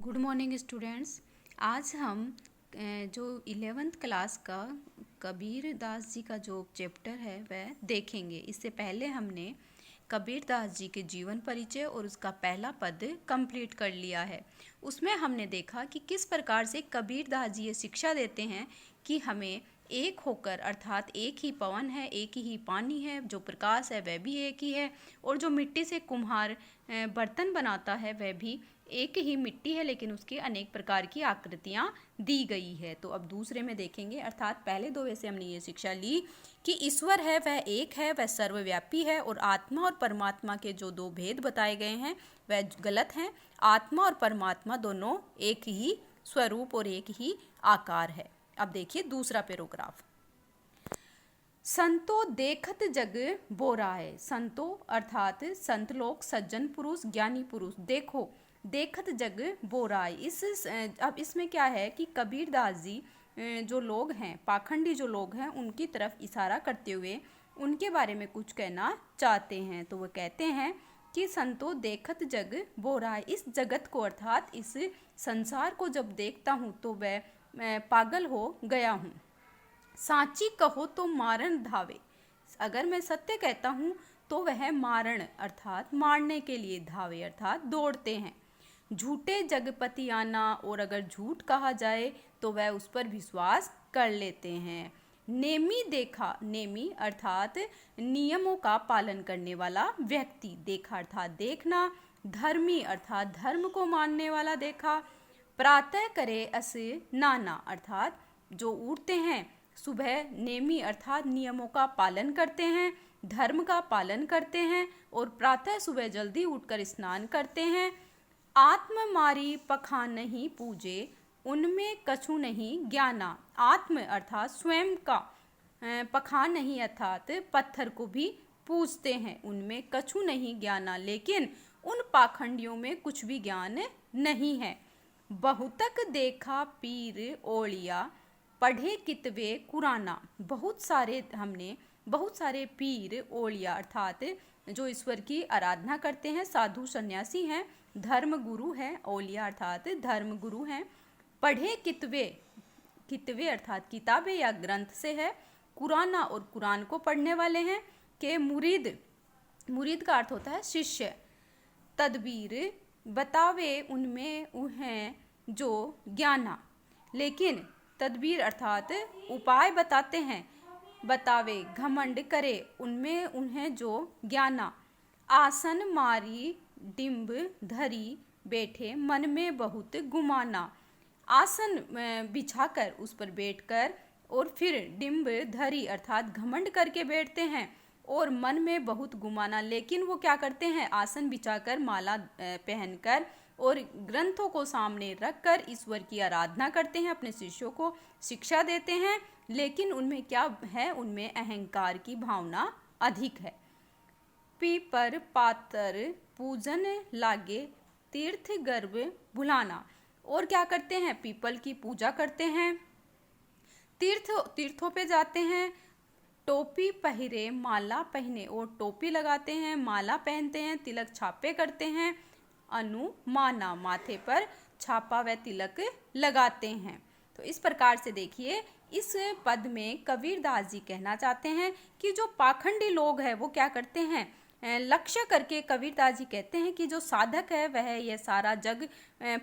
Good morning students. आज हम जो 11th क्लास का कबीर दास जी का जो चैप्टर है वह देखेंगे। इससे पहले हमने कबीर दास जी के जीवन परिचय और उसका पहला पद कंप्लीट कर लिया है। उसमें हमने देखा कि किस प्रकार से कबीर दास जी ये शिक्षा देते हैं कि हमें एक होकर, अर्थात एक ही पवन है, एक ही पानी है, जो प्रकाश है वह भी एक ही है, और जो मिट्टी से कुम्हार बर्तन बनाता है वह भी एक ही मिट्टी है, लेकिन उसकी अनेक प्रकार की आकृतियाँ दी गई है। तो अब दूसरे में देखेंगे, अर्थात पहले दो वैसे हमने ये शिक्षा ली कि ईश्वर है वह एक है, वह सर्वव्यापी है, और आत्मा और परमात्मा के जो दो भेद बताए गए हैं वह गलत हैं। आत्मा और परमात्मा दोनों एक ही स्वरूप और एक ही आकार है। अब देखिए दूसरा पैराग्राफ। संतो देखत जग बोराए। संतो अर्थात संत लोग, सज्जन पुरुष, ज्ञानी पुरुष देखो, देखत जग बोराए। अब इसमें क्या है कि कबीर दास जी जो लोग हैं, पाखंडी जो लोग हैं, उनकी तरफ इशारा करते हुए उनके बारे में कुछ कहना चाहते हैं। तो वो कहते हैं कि संतो देखत जग बोराए। इस जगत को, अर्थात इस संसार को जब देखता हूँ तो मैं पागल हो गया हूँ। साची कहो तो मारण धावे। अगर मैं सत्य कहता हूँ तो वह मारण अर्थात मारने के लिए, धावे अर्थात दौड़ते हैं। झूठे जगपति आना, और अगर झूठ कहा जाए तो वह उस पर विश्वास कर लेते हैं। नेमी देखा, नेमी अर्थात नियमों का पालन करने वाला व्यक्ति, देखा अर्थात देखना। धर्मी अर्थात धर्म को मानने वाला देखा। प्रातः करे अस नाना, अर्थात जो उठते हैं सुबह, नेमी अर्थात नियमों का पालन करते हैं, धर्म का पालन करते हैं, और प्रातः सुबह जल्दी उठकर स्नान करते हैं। आत्म मारी पखान नहीं पूजे, उनमें कछु नहीं ज्ञाना। आत्म अर्थात स्वयं का, पखान नहीं अर्थात पत्थर को भी पूजते हैं, उनमें कछु नहीं ज्ञाना, लेकिन उन पाखंडियों में कुछ भी ज्ञान नहीं है। बहुतक देखा पीर ओलिया, पढ़े कितवे कुराना। बहुत सारे पीर ओलिया अर्थात जो ईश्वर की आराधना करते हैं, साधु सन्यासी हैं, धर्म गुरु हैं, ओलिया अर्थात धर्म गुरु हैं। पढ़े कितवे, कितवे अर्थात किताबें या ग्रंथ से है, कुराना और कुरान को पढ़ने वाले हैं। के मुरीद, मुरीद का अर्थ होता है शिष्य। तदबीर बतावे उनमें उन्हें जो ज्ञाना, लेकिन तदबीर अर्थात उपाय बताते हैं। बतावे घमंड करे उनमें उन्हें जो ज्ञाना। आसन मारी डिम्ब धरी बैठे, मन में बहुत गुमाना। आसन बिछाकर उस पर बैठकर और फिर डिम्ब धरी अर्थात घमंड करके बैठते हैं और मन में बहुत गुमाना, लेकिन वो क्या करते हैं, आसन बिछाकर, माला पहनकर और ग्रंथों को सामने रखकर ईश्वर की आराधना करते हैं, अपने शिष्यों को शिक्षा देते हैं, लेकिन उनमें क्या है, उनमें अहंकार की भावना अधिक है। पीपर पातर पूजन लागे, तीर्थ गर्भ भुलाना। और क्या करते हैं, पीपल की पूजा करते हैं, तीर्थों पे जाते हैं। टोपी पहिरे माला पहने, और टोपी लगाते हैं, माला पहनते हैं, तिलक छापे करते हैं। अनुमाना, माथे पर छापा व तिलक लगाते हैं। तो इस प्रकार से देखिए, इस पद में कबीर दास जी कहना चाहते हैं कि जो पाखंडी लोग हैं वो क्या करते हैं, लक्ष्य करके कबीर दास जी कहते हैं कि जो साधक है वह यह सारा जग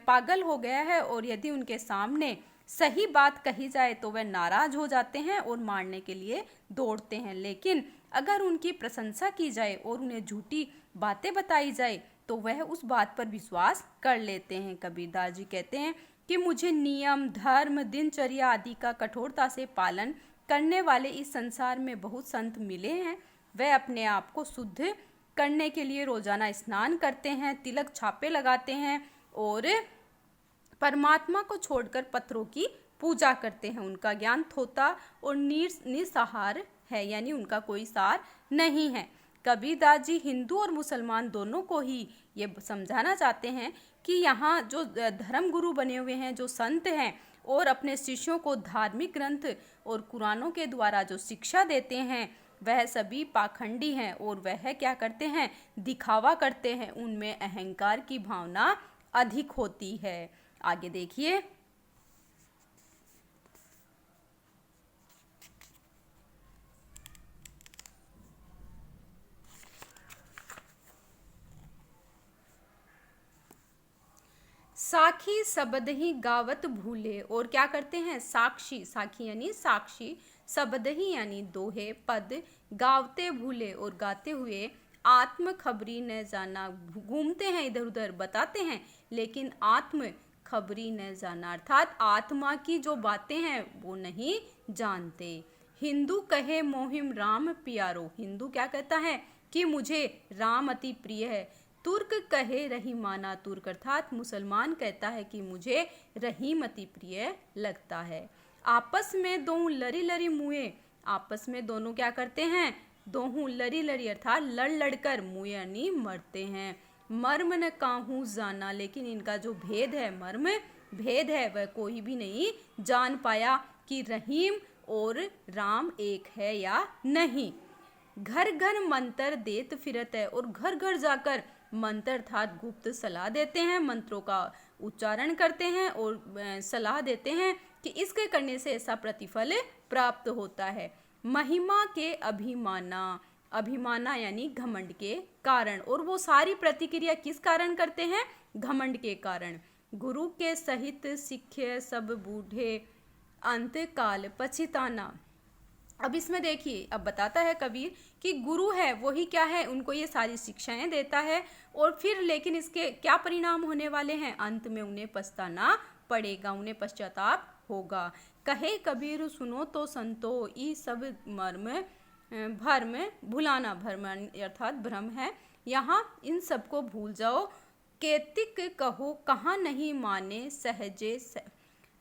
पागल हो गया है, और यदि उनके सामने सही बात कही जाए तो वह नाराज हो जाते हैं और मारने के लिए दौड़ते हैं, लेकिन अगर उनकी प्रशंसा की जाए और उन्हें झूठी बातें बताई जाए तो वह उस बात पर विश्वास कर लेते हैं। कबीर दास जी कहते हैं कि मुझे नियम, धर्म, दिनचर्या आदि का कठोरता से पालन करने वाले इस संसार में बहुत संत मिले हैं। वह अपने आप को शुद्ध करने के लिए रोजाना स्नान करते हैं, तिलक छापे लगाते हैं और परमात्मा को छोड़कर पत्थरों की पूजा करते हैं। उनका ज्ञान थोथा और निस्सहार है, यानी उनका कोई सार नहीं है। कबीर दास जी हिंदू और मुसलमान दोनों को ही ये समझाना चाहते हैं कि यहाँ जो धर्म गुरु बने हुए हैं, जो संत हैं, और अपने शिष्यों को धार्मिक ग्रंथ और कुरानों के द्वारा जो शिक्षा देते हैं, वह सभी पाखंडी हैं और वह क्या करते हैं, दिखावा करते हैं, उनमें अहंकार की भावना अधिक होती है। आगे देखिए। साखी शब्द ही गावत भूले, और क्या करते हैं, साक्षी, साखी यानी साक्षी, शब्द ही यानी दोहे पद, गावते भूले और गाते हुए, आत्म खबरी न जाना, घूमते हैं इधर उधर बताते हैं लेकिन आत्म खबरी न जाना, अर्थात आत्मा की जो बातें हैं वो नहीं जानते। हिंदू कहे मोहिम राम प्यारो, हिंदू क्या कहता है कि मुझे राम अति प्रिय है। तुर्क कहे रहीमाना, तुर्क अर्थात मुसलमान कहता है कि मुझे रहीम अति प्रिय लगता है। आपस में दोनों लरी लरी मुए, आपस में दोनों क्या करते हैं, दोनों लरी लरी अर्थात लड़ लड़कर, मुए यानी मरते हैं। मर्म न काहू जाना, लेकिन इनका जो भेद है, मर्म भेद है, वह कोई भी नहीं जान पाया कि रहीम और राम एक है या नहीं। घर घर मंत्र देत फिरत है, और घर घर जाकर मंत्र अर्थात गुप्त सलाह देते हैं, मंत्रों का उच्चारण करते हैं और सलाह देते हैं कि इसके करने से ऐसा प्रतिफल प्राप्त होता है। महिमा के अभिमाना, अभिमाना यानी घमंड के कारण, और वो सारी प्रतिक्रिया किस कारण करते हैं, घमंड के कारण। गुरु के सहित सिखे सब बूढ़े, अंत काल पछिताना। अब इसमें देखिए, अब बताता है कबीर कि गुरु है वही क्या है, उनको ये सारी शिक्षाएं देता है, और फिर लेकिन इसके क्या परिणाम होने वाले हैं, अंत में उन्हें पछताना पड़ेगा, उन्हें पश्चाताप होगा। कहे कबीर सुनो तो संतो, ई सब मर्म भर्म भुलाना, भर्म अर्थात भ्रम है, यहाँ इन सबको भूल जाओ। केतिक कहो कहाँ नहीं माने, सहजे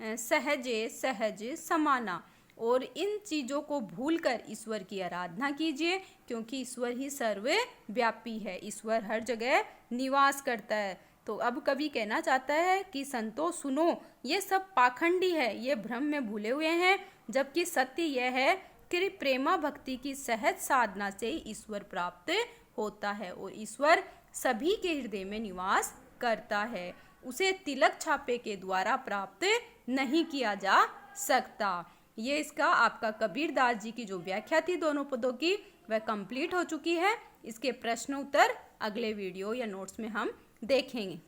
सहजे सहज समाना, और इन चीज़ों को भूलकर ईश्वर की आराधना कीजिए, क्योंकि ईश्वर ही सर्वव्यापी है, ईश्वर हर जगह निवास करता है। तो अब कवि कहना चाहता है कि संतो सुनो, ये सब पाखंडी है, ये भ्रम में भूले हुए हैं, जबकि सत्य यह है कि प्रेमा भक्ति की सहज साधना से ईश्वर प्राप्त होता है, और ईश्वर सभी के हृदय में निवास करता है, उसे तिलक छापे के द्वारा प्राप्त नहीं किया जा सकता। ये इसका आपका कबीरदास जी की जो व्याख्या थी दोनों पदों की, वह कंप्लीट हो चुकी है। इसके प्रश्न उत्तर अगले वीडियो या नोट्स में हम देखेंगे।